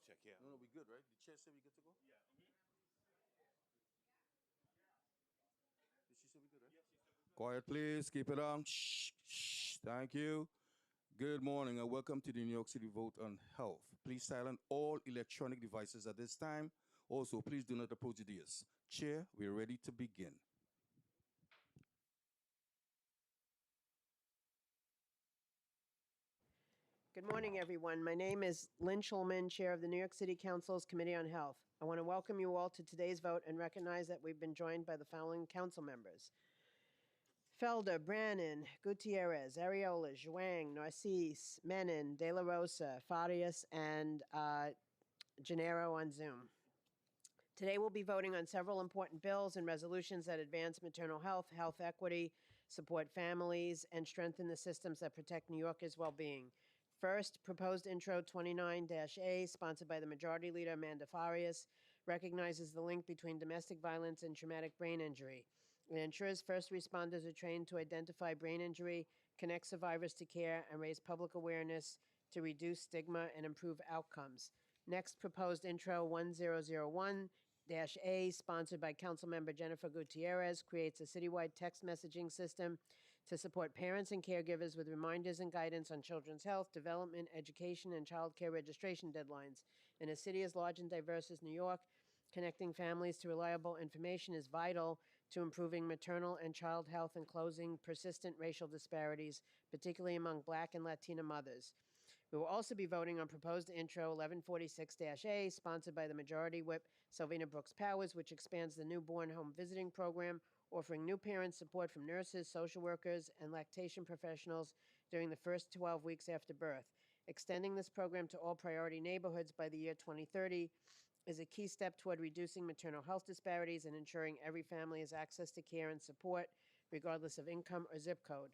check, yeah. No, we good, right? The chair said we good to go? Yeah. Did she say we good, right? Quiet, please. Keep it on. Thank you. Good morning and welcome to the New York City Vote on Health. Please silence all electronic devices at this time. Also, please do not approach the dais. Chair, we're ready to begin. Good morning, everyone. My name is Lynn Schulman, Chair of the New York City Council's Committee on Health. I want to welcome you all to today's vote and recognize that we've been joined by the following council members: Felder, Brannon, Gutierrez, Areola, Zhuang, Narcisse, Menon, De La Rosa, Farias, and Gennaro on Zoom. Today we'll be voting on several important bills and resolutions that advance maternal health, health equity, support families, and strengthen the systems that protect New Yorkers' well-being. First, proposed intro 29-A, sponsored by the Majority Leader Amanda Farias, recognizes the link between domestic violence and traumatic brain injury. It ensures first responders are trained to identify brain injury, connect survivors to care, and raise public awareness to reduce stigma and improve outcomes. Next, proposed intro 1001-A, sponsored by Councilmember Jennifer Gutierrez, creates a citywide text messaging system to support parents and caregivers with reminders and guidance on children's health, development, education, and child care registration deadlines. In a city as large and diverse as New York, connecting families to reliable information is vital to improving maternal and child health and closing persistent racial disparities, particularly among Black and Latina mothers. We will also be voting on proposed intro 1146-A, sponsored by the Majority Whip Selvina Brooks Powers, which expands the newborn home visiting program, offering new parents support from nurses, social workers, and lactation professionals during the first 12 weeks after birth. Extending this program to all priority neighborhoods by the year 2030 is a key step toward reducing maternal health disparities and ensuring every family has access to care and support, regardless of income or zip code.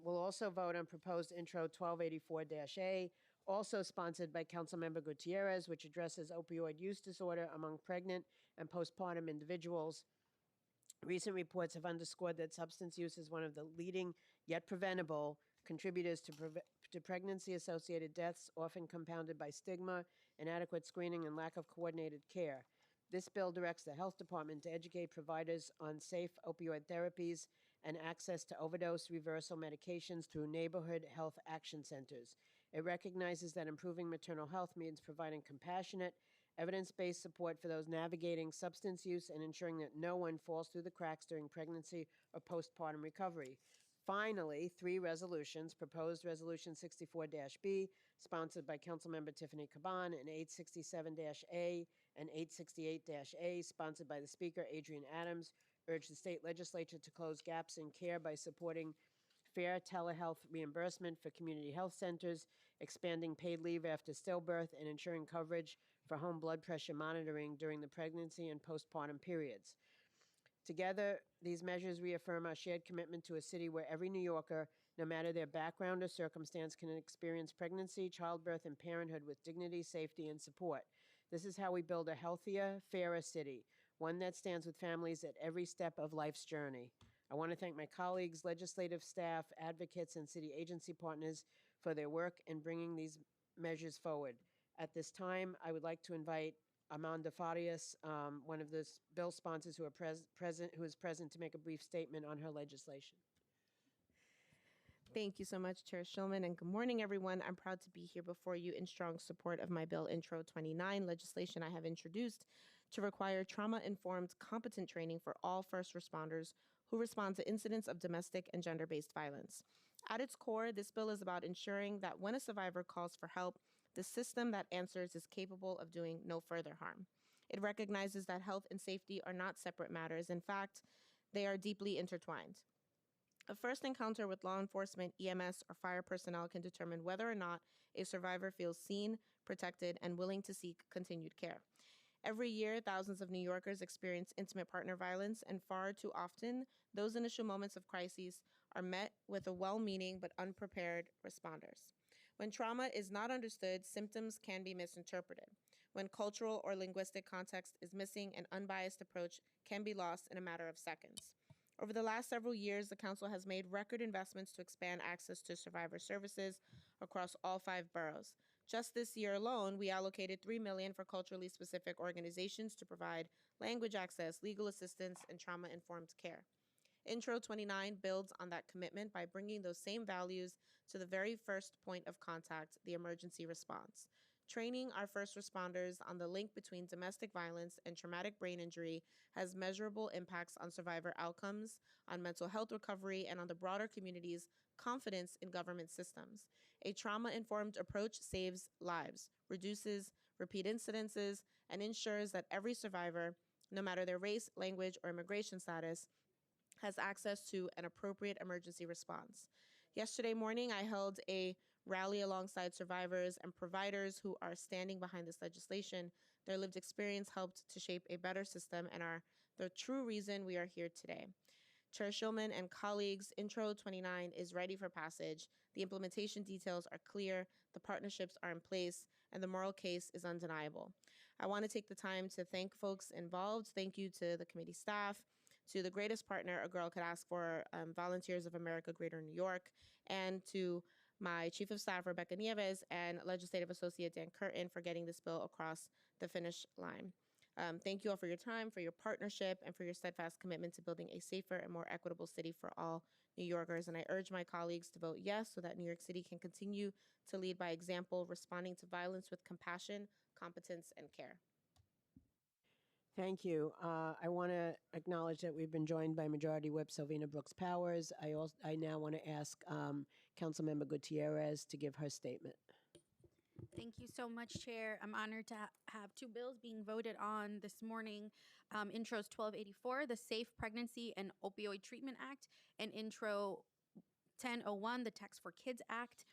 We'll also vote on proposed intro 1284-A, also sponsored by Councilmember Gutierrez, which addresses opioid use disorder among pregnant and postpartum individuals. Recent reports have underscored that substance use is one of the leading, yet preventable, contributors to pregnancy-associated deaths, often compounded by stigma, inadequate screening, and lack of coordinated care. This bill directs the health department to educate providers on safe opioid therapies and access to overdose reversal medications through neighborhood health action centers. It recognizes that improving maternal health means providing compassionate, evidence-based support for those navigating substance use and ensuring that no one falls through the cracks during pregnancy or postpartum recovery. Finally, three resolutions: proposed Resolution 64-B, sponsored by Councilmember Tiffany Caban, and 867-A and 868-A, sponsored by the Speaker, Adrian Adams, urge the state legislature to close gaps in care by supporting fair telehealth reimbursement for community health centers, expanding paid leave after stillbirth, and ensuring coverage for home blood pressure monitoring during the pregnancy and postpartum periods. Together, these measures reaffirm our shared commitment to a city where every New Yorker, no matter their background or circumstance, can experience pregnancy, childbirth, and parenthood with dignity, safety, and support. This is how we build a healthier, fairer city, one that stands with families at every step of life's journey. I want to thank my colleagues, legislative staff, advocates, and city agency partners for their work in bringing these measures forward. At this time, I would like to invite Amanda Farias, one of the bill sponsors who is present to make a brief statement on her legislation. Thank you so much, Chair Schulman, and good morning, everyone. I'm proud to be here before you in strong support of my bill Intro 29, legislation I have introduced to require trauma-informed, competent training for all first responders who respond to incidents of domestic and gender-based violence. At its core, this bill is about ensuring that when a survivor calls for help, the system that answers is capable of doing no further harm. It recognizes that health and safety are not separate matters. In fact, they are deeply intertwined. A first encounter with law enforcement, EMS, or fire personnel can determine whether or not a survivor feels seen, protected, and willing to seek continued care. Every year, thousands of New Yorkers experience intimate partner violence, and far too often, those initial moments of crises are met with a well-meaning but unprepared responders. When trauma is not understood, symptoms can be misinterpreted. When cultural or linguistic context is missing, an unbiased approach can be lost in a matter of seconds. Over the last several years, the Council has made record investments to expand access to survivor services across all 5 boroughs. Just this year alone, we allocated $3 million for culturally specific organizations to provide language access, legal assistance, and trauma-informed care. Intro 29 builds on that commitment by bringing those same values to the very first point of contact, the emergency response. Training our first responders on the link between domestic violence and traumatic brain injury has measurable impacts on survivor outcomes, on mental health recovery, and on the broader community's confidence in government systems. A trauma-informed approach saves lives, reduces repeat incidences, and ensures that every survivor, no matter their race, language, or immigration status, has access to an appropriate emergency response. Yesterday morning, I held a rally alongside survivors and providers who are standing behind this legislation. Their lived experience helped to shape a better system and are the true reason we are here today. Chair Shulman and colleagues, Intro 29 is ready for passage. The implementation details are clear, the partnerships are in place, and the moral case is undeniable. I want to take the time to thank folks involved. Thank you to the committee staff, to the greatest partner a girl could ask for, Volunteers of America Greater New York, and to my Chief of Staff, Rebecca Nieves, and Legislative Associate Dan Curtin for getting this bill across the finish line. Thank you all for your time, for your partnership, and for your steadfast commitment to building a safer and more equitable city for all New Yorkers. And I urge my colleagues to vote yes so that New York City can continue to lead by example, responding to violence with compassion, competence, and care. Thank you. I want to acknowledge that we've been joined by Majority Whip Sylvina Brooks Powers. I now want to ask Councilmember Gutierrez to give her statement. Thank you so much, Chair. I'm honored to have two bills being voted on this morning. Intros 1284, the Safe Pregnancy and Opioid Treatment Act, and Intro 1001, the Tax for Kids Act.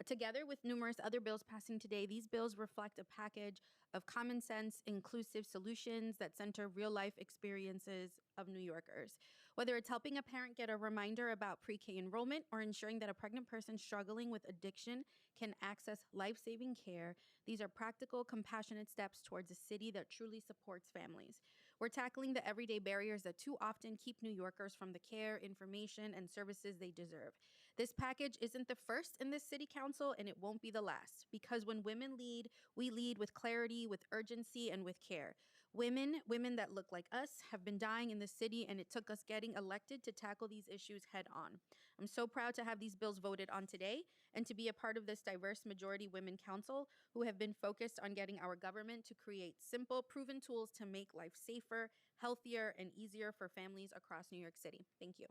Together with numerous other bills passing today, these bills reflect a package of common sense, inclusive solutions that center real-life experiences of New Yorkers. Whether it's helping a parent get a reminder about pre-K enrollment or ensuring that a pregnant person struggling with addiction can access life-saving care, these are practical, compassionate steps towards a city that truly supports families. We're tackling the everyday barriers that too often keep New Yorkers from the care, information, and services they deserve. This package isn't the first in this city council, and it won't be the last, because when women lead, we lead with clarity, with urgency, and with care. Women that look like us, have been dying in the city, and it took us getting elected to tackle these issues head on. I'm so proud to have these bills voted on today and to be a part of this diverse majority women council who have been focused on getting our government to create simple, proven tools to make life safer, healthier, and easier for families across New York City. Thank you.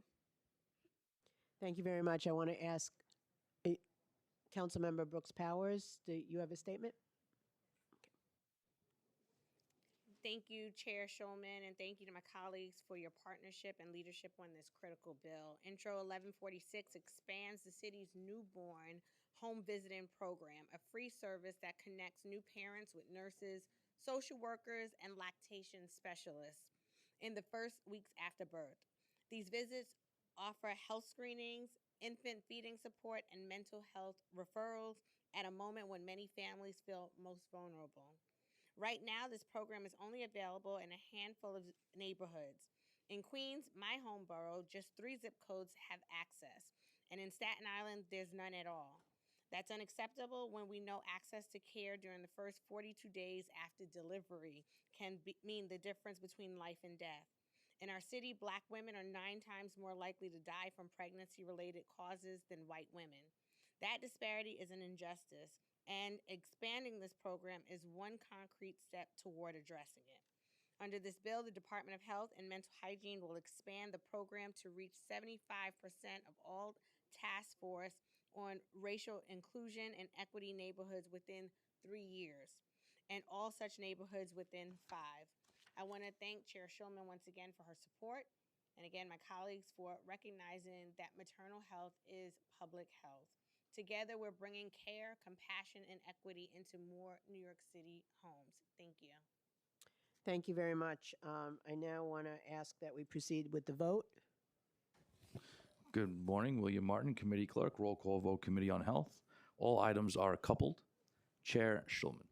Thank you very much. I want to ask Councilmember Brooks Powers, do you have a statement? Thank you, Chair Shulman, and thank you to my colleagues for your partnership and leadership on this critical bill. Intro 1146 expands the city's newborn home visiting program, a free service that connects new parents with nurses, social workers, and lactation specialists in the first weeks after birth. These visits offer health screenings, infant feeding support, and mental health referrals at a moment when many families feel most vulnerable. Right now, this program is only available in a handful of neighborhoods. In Queens, my home borough, just 3 zip codes have access, and in Staten Island, there's none at all. That's unacceptable when we know access to care during the first 42 days after delivery can mean the difference between life and death. In our city, Black women are 9 times more likely to die from pregnancy-related causes than white women. That disparity is an injustice, and expanding this program is one concrete step toward addressing it. Under this bill, the Department of Health and Mental Hygiene will expand the program to reach 75% of all task force on racial inclusion and equity neighborhoods within 3 years, and all such neighborhoods within 5. I want to thank Chair Shulman once again for her support, and again, my colleagues for recognizing that maternal health is public health. Together, we're bringing care, compassion, and equity into more New York City homes. Thank you. Thank you very much. I now want to ask that we proceed with the vote. Good morning, William Martin, Committee Clerk, roll call vote, Committee on Health. All items are coupled. Chair Shulman.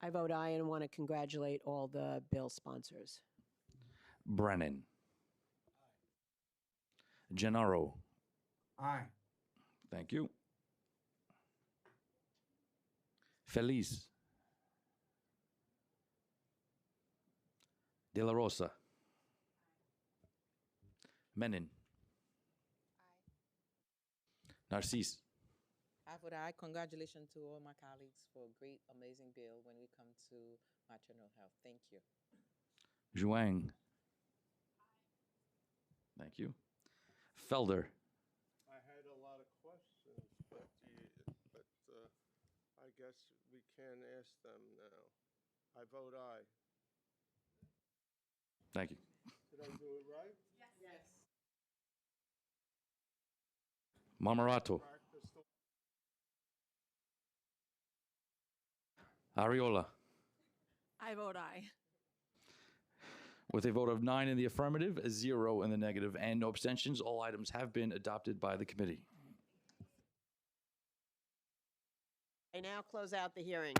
I vote aye and want to congratulate all the bill sponsors. Brennan. Gennaro. Aye. Thank you. Feliz. De La Rosa. Menin. Narcisse. I would add congratulations to all my colleagues for a great, amazing bill when we come to maternal health. Thank you. Zhuang. Thank you. Felder. I had a lot of questions, but I guess we can ask them now. I vote aye. Thank you. Did I do it right? Marmarato. Practice the Ariola. I vote aye. With a vote of 9 in the affirmative, 0 in the negative, and no abstentions, all items have been adopted by the committee. I now close out the hearing.